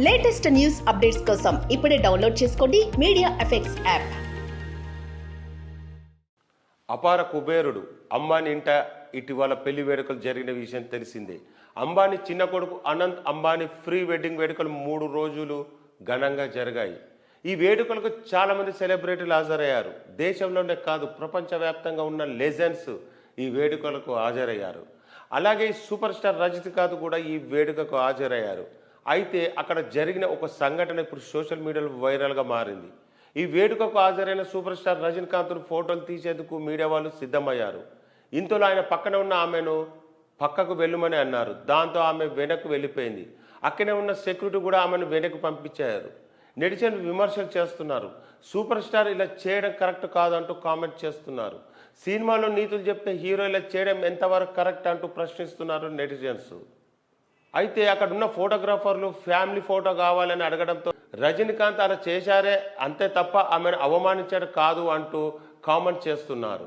Latest news updates కోసం ఇప్పుడే download చేసుకోండి మీడియా ఎఫెక్ట్స్ యాప్. అపార కుబేరుడు అంబానీ ఇంట ఇటీవల పెళ్లి వేడుకలు జరిగిన విషయం తెలిసిందే. అంబానీ చిన్న కొడుకు అనంత్ అంబానీ ప్రీ వెడ్డింగ్ వేడుకలు 3 రోజులు ఘనంగా జరిగాయి. ఈ వేడుకలకు చాలా మంది సెలబ్రిటీలు హాజరయ్యారు. దేశంలోనే కాదు, ప్రపంచవ్యాప్తంగా ఉన్న లెజెండ్స్ ఈ వేడుకలకు హాజరయ్యారు. అలాగే సూపర్ స్టార్ రజనీకాంత్ కూడా ఈ వేడుకకు హాజరయ్యారు. అయితే అక్కడ జరిగిన ఒక సంఘటన ఇప్పుడు సోషల్ మీడియాలో వైరల్గా మారింది. ఈ వేడుకకు హాజరైన సూపర్ స్టార్ రజనీకాంత్ను ఫోటోలు తీసేందుకు మీడియా వాళ్ళు సిద్ధమయ్యారు. ఇంతలో ఆయన పక్కన ఉన్న ఆమెను పక్కకు వెళ్ళమని అన్నారు. దాంతో ఆమె వెనక్కు వెళ్ళిపోయింది. అక్కడే ఉన్న సెక్యూరిటీ కూడా ఆమెను వెనక్కు పంపించారు. నెటిజన్లు విమర్శలు చేస్తున్నారు. సూపర్ స్టార్ ఇలా చేయడం కరెక్ట్ కాదంటూ కామెంట్ చేస్తున్నారు. సినిమాలో నీతులు చెప్తే హీరో ఇలా చేయడం ఎంతవరకు కరెక్ట్ అంటూ ప్రశ్నిస్తున్నారు నెటిజన్స్. అయితే అక్కడ ఉన్న ఫోటోగ్రాఫర్లు ఫ్యామిలీ ఫోటో కావాలని అడగడంతో రజనీకాంత్ అలా చేశారే అంతే తప్ప ఆమెను అవమానించడం కాదు అంటూ కామెంట్ చేస్తున్నారు.